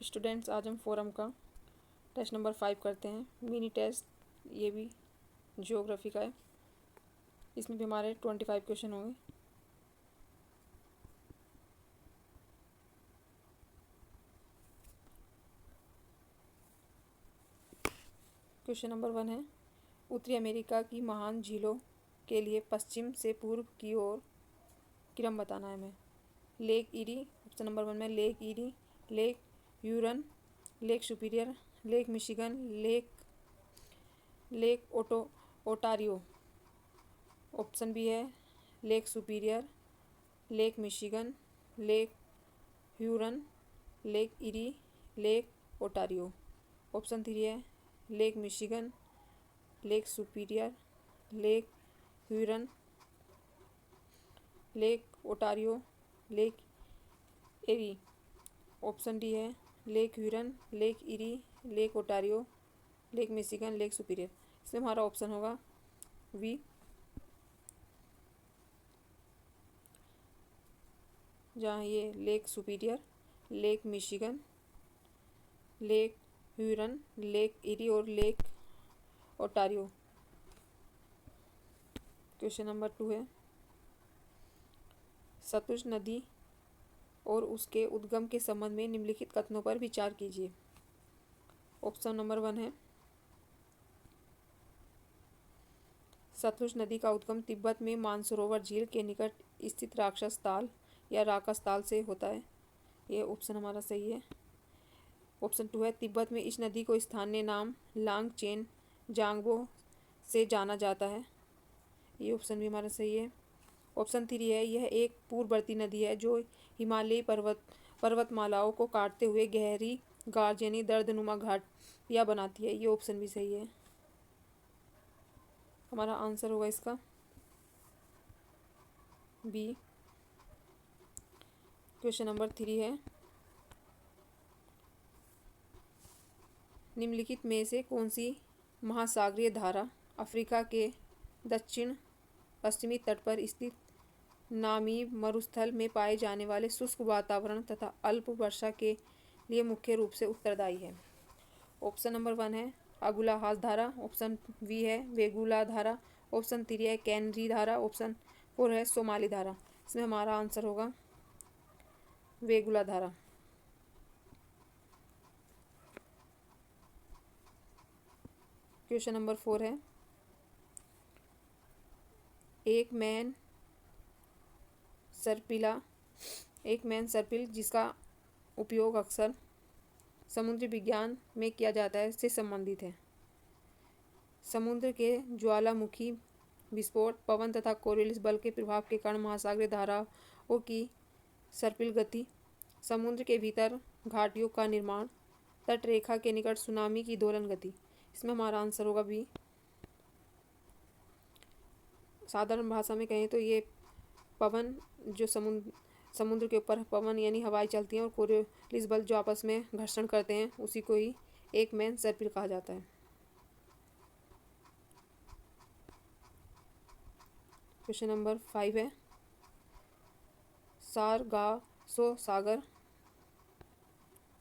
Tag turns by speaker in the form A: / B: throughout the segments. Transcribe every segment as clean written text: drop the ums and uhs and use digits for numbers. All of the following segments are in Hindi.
A: स्टूडेंट्स, आज हम फोरम का टेस्ट नंबर 5 करते हैं। मिनी टेस्ट, ये भी ज्योग्राफी का है। इसमें भी हमारे 25 क्वेश्चन होंगे। क्वेश्चन नंबर 1 है, उत्तरी अमेरिका की महान झीलों के लिए पश्चिम से पूर्व की ओर क्रम बताना है हमें। लेक ईरी, ऑप्शन नंबर 1 में lake Erie, lake Huron, lake Superior, lake Michigan, lake lake Ontario. Option B है lake Superior, lake Michigan, lake Huron, lake Erie, lake Ontario. Option 3 है lake Michigan, lake Superior, lake Huron, lake Ontario, lake Erie. Option D है lake Huron, lake Erie, lake Ontario, lake Michigan, lake Superior. इसमें हमारा ऑप्शन होगा वी, जहाँ ये lake Superior, lake Michigan, lake Huron, lake Erie और लेक ओटारियो। क्वेश्चन नंबर 2 है, सतलुज नदी और उसके उद्गम के संबंध में निम्नलिखित कथनों पर विचार कीजिए। ऑप्शन नंबर 1 है सतलुज नदी का उद्गम तिब्बत में मानसरोवर झील के निकट स्थित राक्षस ताल या राकस ताल से होता है। ये ऑप्शन हमारा सही है। ऑप्शन 2 है तिब्बत में इस नदी को स्थानीय नाम लांग चेन जांगबो से जाना जाता है। ये ऑप्शन भी हमारा सही है। ऑप्शन 3 है यह एक पूर्ववर्ती नदी है जो हिमालयी पर्वतमालाओं को काटते हुए गहरी गार्ज यानी दर्दनुमा घाटियाँ बनाती है। ये ऑप्शन भी सही है। हमारा आंसर होगा इसका बी। क्वेश्चन नंबर 3 है, निम्नलिखित में से कौन सी महासागरीय धारा अफ्रीका के दक्षिण पश्चिमी तट पर स्थित नामीब मरुस्थल में पाए जाने वाले शुष्क वातावरण तथा अल्प वर्षा के लिए मुख्य रूप से उत्तरदायी है। ऑप्शन नंबर 1 है अगुलाहास धारा, ऑप्शन बी है वेगुला धारा, ऑप्शन 3 है कैनरी धारा, ऑप्शन 4 है सोमाली धारा। इसमें हमारा आंसर होगा वेगुला धारा। क्वेश्चन नंबर 4 है, एक मैन सर्पिल जिसका उपयोग अक्सर समुद्री विज्ञान में किया जाता है से संबंधित है। समुद्र के ज्वालामुखी विस्फोट, पवन तथा कोरियलिस बल के प्रभाव के कारण महासागरीय धाराओं की सर्पिल गति, समुद्र के भीतर घाटियों का निर्माण, तट रेखा के निकट सुनामी की दोलन गति। इसमें हमारा आंसर होगा बी। साधारण भाषा में कहें तो ये पवन जो समुद्र के ऊपर पवन यानी हवाएं चलती हैं और कोरियलिस बल जो आपस में घर्षण करते हैं उसी को ही एक मैन सर्पिल कहा जाता है। क्वेश्चन नंबर 5 है, सारगासो सागर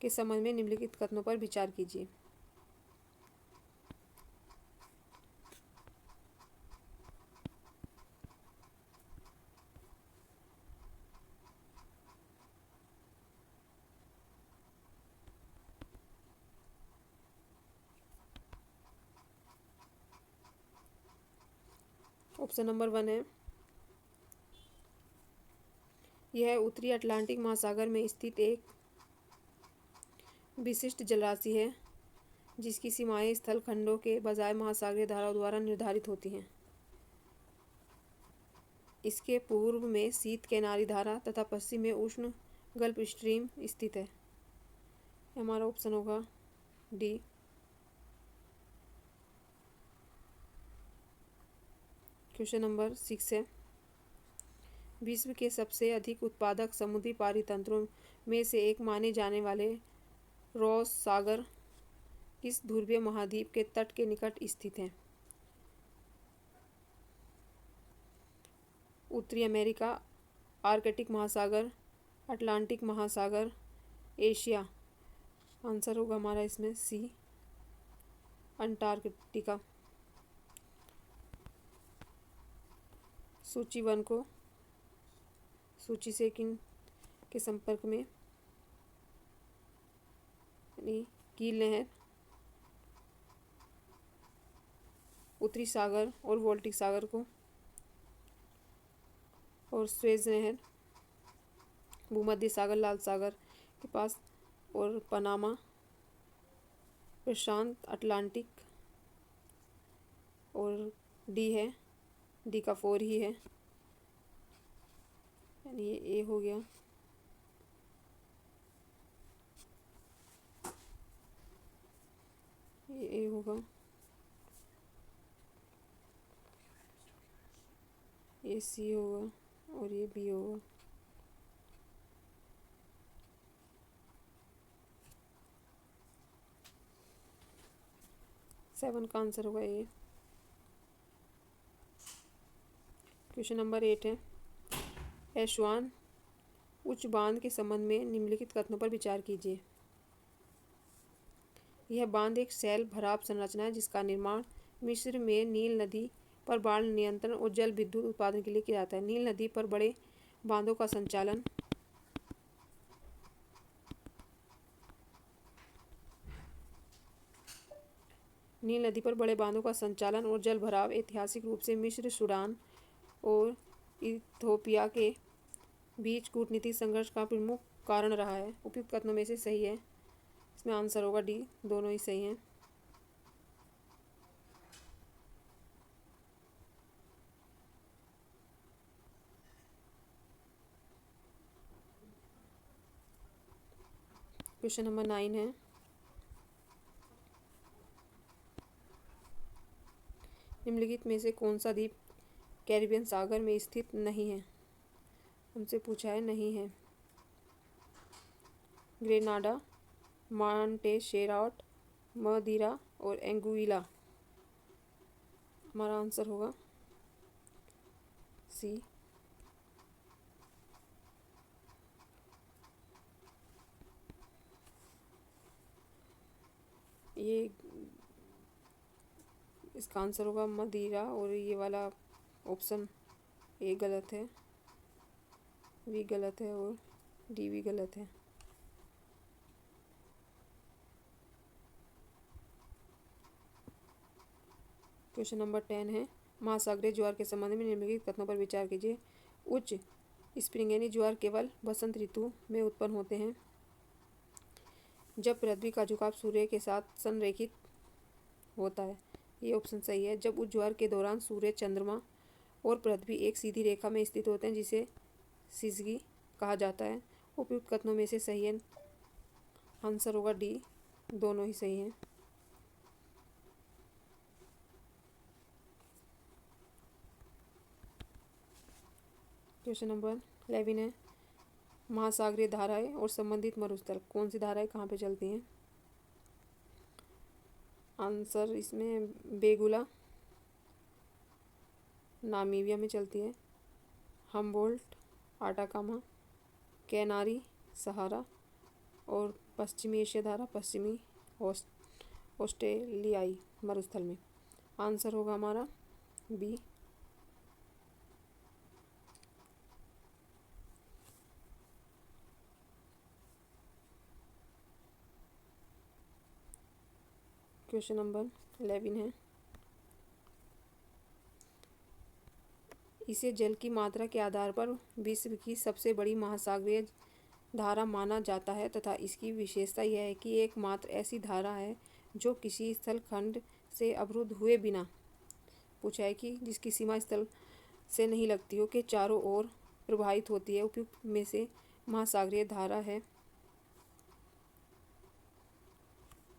A: के संबंध में निम्नलिखित कथनों पर विचार कीजिए। ऑप्शन नंबर 1 है यह उत्तरी अटलांटिक महासागर में स्थित एक विशिष्ट जलराशि है जिसकी सीमाएं स्थल खंडों के बजाय महासागरीय धाराओं द्वारा निर्धारित होती हैं। इसके पूर्व में शीत कैनारी धारा तथा पश्चिम में उष्ण गल्फ स्ट्रीम स्थित है। हमारा ऑप्शन होगा डी। क्वेश्चन नंबर 6 है, विश्व के सबसे अधिक उत्पादक समुद्री पारितंत्रों में से एक माने जाने वाले रॉस सागर किस ध्रुवीय महाद्वीप के तट के निकट स्थित है। उत्तरी अमेरिका, आर्कटिक महासागर, अटलांटिक महासागर, एशिया। आंसर होगा हमारा इसमें सी, अंटार्कटिका। सूची 1 को सूची से किन के संपर्क में, यानी कील नहर, उत्तरी सागर और वोल्टिक सागर को, और स्वेज नहर भूमध्य सागर, लाल सागर के पास, और पनामा, प्रशांत अटलांटिक, और डी है, डी का 4 ही है, यानी ये ए हो गया। ये ए होगा, ये सी होगा और ये बी होगा। सेवन का आंसर होगा ए। क्वेश्चन नंबर 8 है, एशवान उच्च बांध के संबंध में निम्नलिखित कथनों पर विचार कीजिए। यह बांध एक शैल भराव संरचना है जिसका निर्माण मिस्र में नील नदी पर बाढ़ नियंत्रण और जल विद्युत उत्पादन के लिए किया जाता है। नील नदी पर बड़े बांधों का संचालन और जल भराव ऐतिहासिक रूप से मिस्र, सूडान और इथोपिया के बीच कूटनीतिक संघर्ष का प्रमुख कारण रहा है। उपयुक्त कथनों में से सही है, इसमें आंसर होगा डी, दोनों ही सही हैं। क्वेश्चन नंबर 9 है, निम्नलिखित में से कौन सा द्वीप कैरिबियन सागर में स्थित नहीं है? हमसे पूछा है नहीं है। ग्रेनाडा, मॉन्टेसेराट, मदीरा और एंगुइला। हमारा आंसर होगा सी। ये इसका आंसर होगा मदीरा, और ये वाला ऑप्शन ए गलत है, बी गलत है और डी भी गलत है। क्वेश्चन नंबर 10 है, महासागरीय ज्वार के संबंध में निम्नलिखित कथनों पर विचार कीजिए। उच्च स्प्रिंग यानी ज्वार केवल बसंत ऋतु में उत्पन्न होते हैं जब पृथ्वी का झुकाव सूर्य के साथ संरेखित होता है। ये ऑप्शन सही है। जब उच्च ज्वार के दौरान सूर्य, चंद्रमा और पृथ्वी एक सीधी रेखा में स्थित होते हैं जिसे सिजगी कहा जाता है। उपयुक्त कथनों में से सही है, आंसर होगा डी, दोनों ही सही हैं। क्वेश्चन नंबर 11 है, महासागरीय धाराएं और संबंधित मरुस्थल, कौन सी धाराएं कहाँ पे चलती हैं? आंसर इसमें बेगुला नामीबिया में चलती है, हम्बोल्ट आटाकामा, कैनारी सहारा, और पश्चिमी एशिया धारा पश्चिमी ऑस्ट्रेलियाई मरुस्थल में। आंसर होगा हमारा बी। क्वेश्चन नंबर 11 है, इसे जल की मात्रा के आधार पर विश्व की सबसे बड़ी महासागरीय धारा माना जाता है तथा इसकी विशेषता यह है कि एकमात्र ऐसी धारा है जो किसी स्थल खंड से अवरुद्ध हुए बिना, पूछा है कि जिसकी सीमा स्थल से नहीं लगती हो, के चारों ओर प्रवाहित होती है। उपयुक्त में से महासागरीय धारा है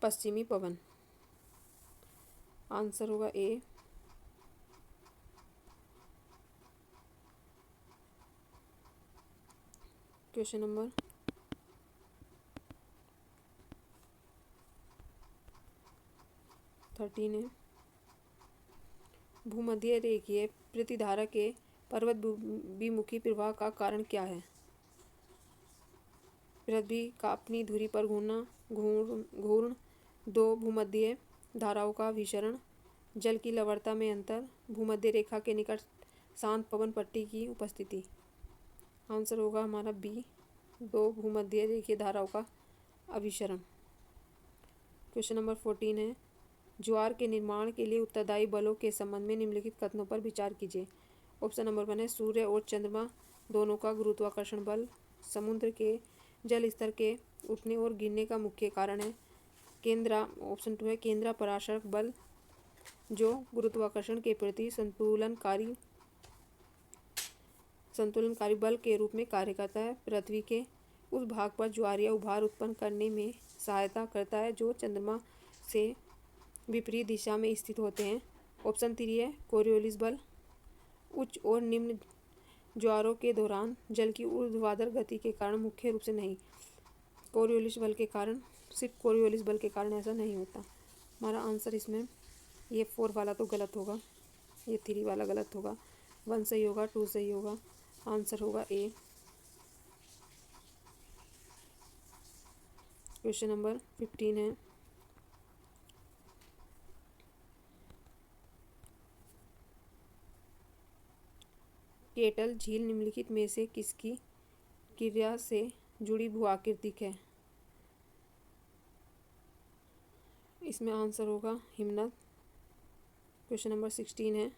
A: पश्चिमी पवन। आंसर होगा ए। क्वेश्चन नंबर 13 है, भूमध्य रेखीय प्रतिधारा के पर्वत विमुखी प्रवाह का कारण क्या है? पृथ्वी का अपनी धुरी पर घूर्ण, दो भूमध्य धाराओं का विसरण, जल की लवणता में अंतर, भूमध्य रेखा के निकट शांत पवन पट्टी की उपस्थिति। आंसर होगा हमारा बी, दो भूमध्य रेखीय धाराओं का अभिसरण। क्वेश्चन नंबर 14 है, ज्वार के निर्माण के लिए उत्तरदायी बलों के संबंध में निम्नलिखित कथनों पर विचार कीजिए। ऑप्शन नंबर 1 है, सूर्य और चंद्रमा दोनों का गुरुत्वाकर्षण बल समुद्र के जल स्तर के उठने और गिरने का मुख्य कारण है। ऑप्शन 2 है, केंद्रापसारक बल जो गुरुत्वाकर्षण के प्रति संतुलनकारी बल के रूप में कार्य करता है, पृथ्वी के उस भाग पर ज्वारीय उभार उत्पन्न करने में सहायता करता है जो चंद्रमा से विपरीत दिशा में स्थित होते हैं। ऑप्शन 3 है, कोरियोलिस बल उच्च और निम्न ज्वारों के दौरान जल की ऊर्ध्वाधर गति के कारण, मुख्य रूप से नहीं, कोरियोलिस बल के कारण, सिर्फ कोरियोलिस बल के कारण ऐसा नहीं होता। हमारा आंसर इसमें ये 4 वाला तो गलत होगा, ये 3 वाला गलत होगा, 1 सही होगा, 2 सही होगा। आंसर होगा ए। क्वेश्चन नंबर 15 है, केटल झील निम्नलिखित में से किसकी क्रिया से जुड़ी भूआकृतिक है? इसमें आंसर होगा हिमनद। क्वेश्चन नंबर 16 है,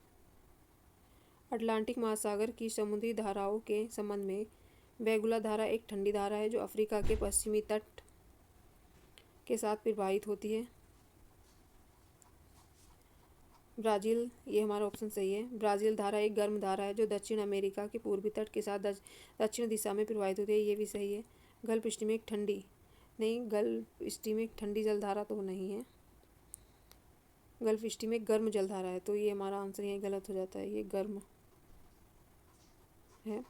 A: अटलांटिक महासागर की समुद्री धाराओं के संबंध में वेगुला धारा एक ठंडी धारा है जो अफ्रीका के पश्चिमी तट के साथ प्रवाहित होती है। ब्राज़ील, ये हमारा ऑप्शन सही है। ब्राज़ील धारा एक गर्म धारा है जो दक्षिण अमेरिका के पूर्वी तट के साथ दक्षिण दिशा में प्रवाहित होती है, ये भी सही है। गल्फ स्ट्रीम एक ठंडी, नहीं, गल्फ स्ट्रीम एक ठंडी जलधारा तो नहीं है, गल्फ स्ट्रीम एक गर्म जलधारा है, तो ये हमारा आंसर यही गलत हो जाता है, ये गर्म है,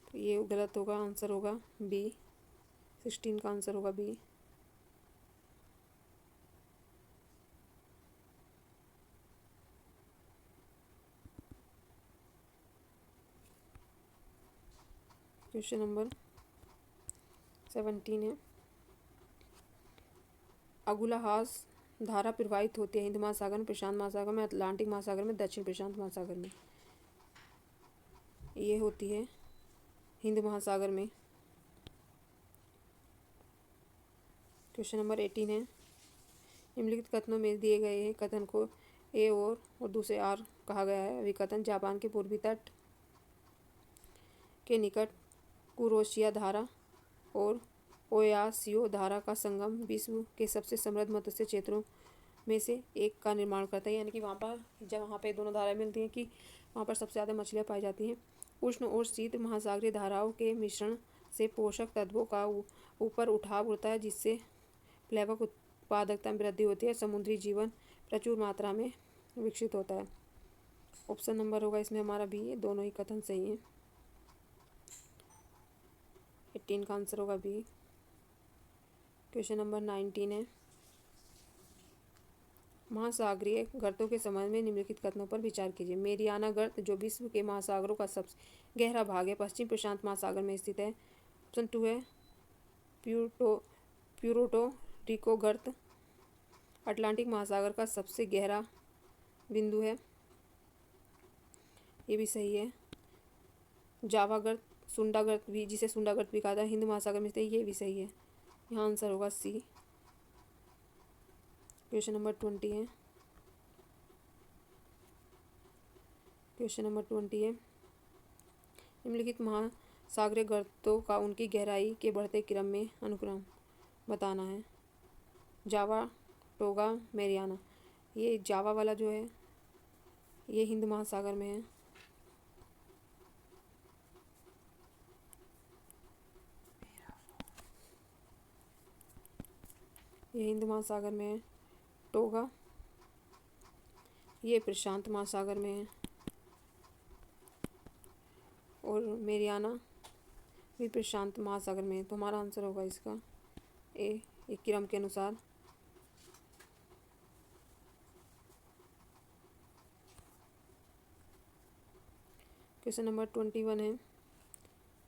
A: तो ये गलत होगा। आंसर होगा बी, 16 का आंसर होगा बी। क्वेश्चन नंबर 17 है, अगुलाहास धारा प्रवाहित होती है हिंद महासागर में, प्रशांत महासागर में, अटलांटिक महासागर में, दक्षिण प्रशांत महासागर में। ये होती है हिंद महासागर में। क्वेश्चन नंबर 18 है, निम्नलिखित कथनों में दिए गए हैं कथन को ए और दूसरे आर कहा गया है। अभिकथन, जापान के पूर्वी तट के निकट कुरोशिया धारा और ओयासियो धारा का संगम विश्व के सबसे समृद्ध मत्स्य क्षेत्रों में से एक का निर्माण करता है, यानी कि वहाँ पर जब वहाँ पे दोनों धाराएं मिलती हैं कि वहाँ पर सबसे ज़्यादा मछलियाँ पाई जाती हैं। उष्ण और शीत महासागरीय धाराओं के मिश्रण से पोषक तत्वों का ऊपर उठाव होता है, जिससे प्लवक उत्पादकता में वृद्धि होती है, समुद्री जीवन प्रचुर मात्रा में विकसित होता है। ऑप्शन नंबर होगा इसमें हमारा बी, ये दोनों ही कथन सही हैं। 18 का आंसर होगा बी। क्वेश्चन नंबर 19 है, महासागरीय गर्तों के संबंध में निम्नलिखित कथनों पर विचार कीजिए। मेरियाना गर्त जो विश्व के महासागरों का सबसे गहरा भाग है, पश्चिम प्रशांत महासागर में स्थित है। ऑप्शन 2 है, प्यूर्टो रिको गर्त अटलांटिक महासागर का सबसे गहरा बिंदु है, ये भी सही है। जावा गर्त, सुंडा गर्त भी, जिसे सुंडा गर्त भी कहा जाता है, हिंद महासागर में स्थित है, ये भी सही है। यहाँ आंसर होगा सी। क्वेश्चन नंबर 20 है, क्वेश्चन नंबर 20 है, निम्नलिखित महासागरीय गर्तों का उनकी गहराई के बढ़ते क्रम में अनुक्रम बताना है। जावा, टोगा, मेरियाना। ये जावा वाला जो है ये हिंद महासागर में है, ये हिंद महासागर में है। टोगा ये प्रशांत महासागर में है और मेरियाना भी प्रशांत महासागर में है, तो हमारा आंसर होगा इसका ए, एक क्रम के अनुसार। क्वेश्चन नंबर 21 है,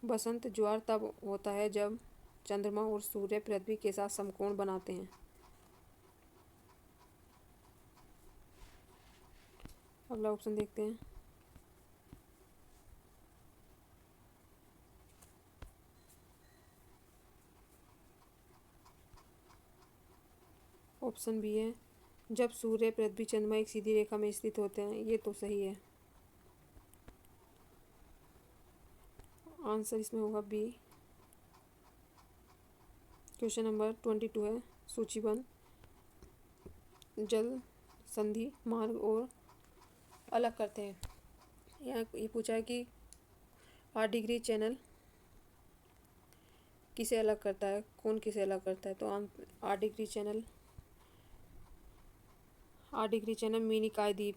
A: बसंत ज्वार तब होता है जब चंद्रमा और सूर्य पृथ्वी के साथ समकोण बनाते हैं? अगला ऑप्शन देखते हैं। ऑप्शन बी है, जब सूर्य पृथ्वी चंद्रमा एक सीधी रेखा में स्थित होते हैं। ये तो सही है, आंसर इसमें होगा बी। क्वेश्चन नंबर 22 है, सूचीबद्ध जल संधि मार्ग और अलग करते हैं। यहाँ ये पूछा है कि 8 डिग्री चैनल किसे अलग करता है, कौन किसे अलग करता है? तो 8 डिग्री चैनल मिनी द्वीप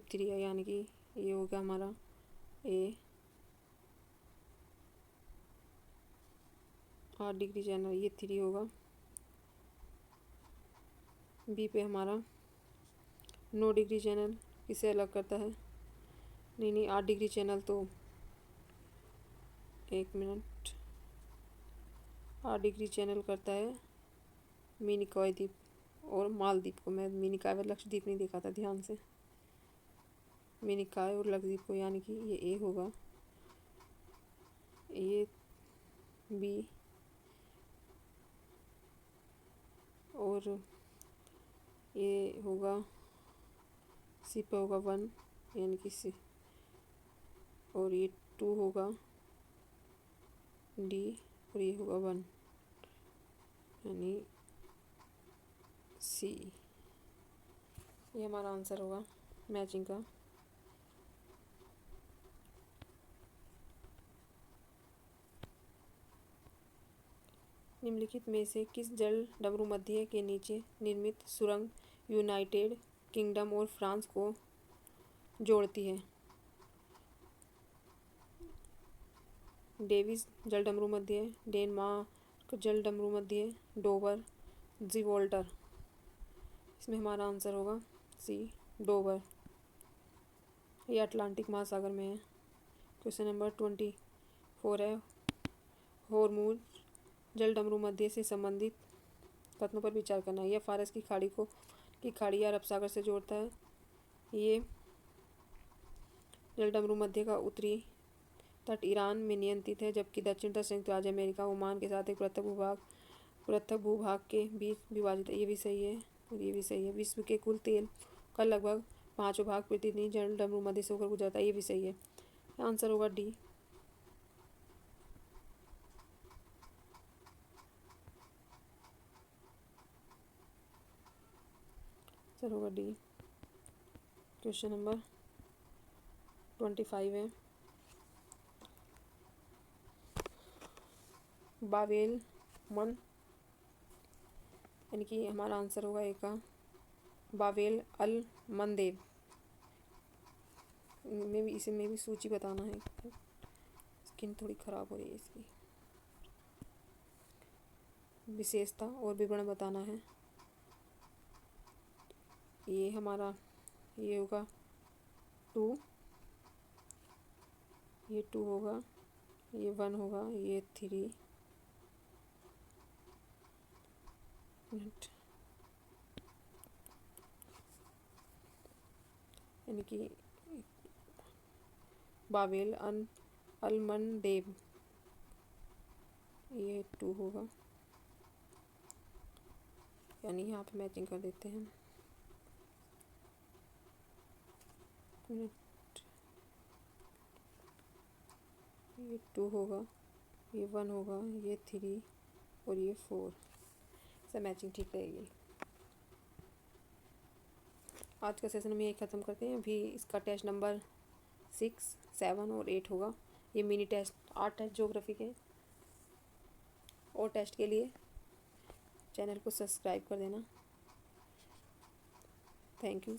A: 3 है, यानी कि ये हो गया हमारा ए। 8 डिग्री चैनल ये 3 होगा। बी पे हमारा 9 डिग्री चैनल किसे अलग करता है? नहीं, 8 डिग्री चैनल तो 1 मिनट, 8 डिग्री चैनल करता है मिनिकॉय द्वीप और मालदीप को। मैं मिनिकॉय और लक्षद्वीप नहीं देखा था ध्यान से, मिनिकॉय और लक्षद्वीप को, यानी कि ये ए होगा, ये बी और ये होगा सी पे होगा 1, यानी कि सी, और ये 2 होगा डी, और ये होगा 1, यानी सी। ये हमारा आंसर होगा मैचिंग का। निम्नलिखित में से किस जल डमरू मध्य के नीचे निर्मित सुरंग यूनाइटेड किंगडम और फ्रांस को जोड़ती है? डेविस जल डमरू मध्य, डेनमार्क जल डमरू मध्य, डोवर, जिवोल्टर। इसमें हमारा आंसर होगा सी, डोवर। ये अटलांटिक महासागर में है। क्वेश्चन नंबर 24 है, हॉर्मुज जल डमरू मध्य से संबंधित कथनों पर विचार करना है। यह फारस की खाड़ी या अरब सागर से जोड़ता है। ये जल डमरू मध्य का उत्तरी तट ईरान में नियंत्रित है, जबकि दक्षिण तट संयुक्त राज्य अमेरिका ओमान के साथ एक पृथक भूभाग के बीच विभाजित है। ये भी सही है और ये भी सही है। विश्व के कुल तेल का लगभग 5वां भाग प्रतिदिन जल डमरू मध्य से होकर गुजरता है। ये भी सही है। आंसर होगा डी। आंसर होगा डी। क्वेश्चन नंबर 25 है, बावेल मन, यानी कि हमारा आंसर होगा ए का, बावेल अल मंदेब में भी, इसे में भी सूची बताना है। स्किन थोड़ी ख़राब हो रही है, इसकी विशेषता और विवरण बताना है। ये हमारा ये होगा 2, ये 2 होगा, ये 1 होगा, ये 3 मिनट, यानी कि बावेल अलमनदेब ये 2 होगा, यानी यहाँ पे मैचिंग कर देते हैं। ये 2 होगा, ये 1 होगा, ये 3 और ये 4 से मैचिंग ठीक रहेगी। आज का सेशन हम यही ख़त्म करते हैं। अभी इसका टेस्ट नंबर 6, 7 और 8 होगा। ये मिनी टेस्ट 8 टेस्ट ज्योग्राफी के, और टेस्ट के लिए चैनल को सब्सक्राइब कर देना। Thank you.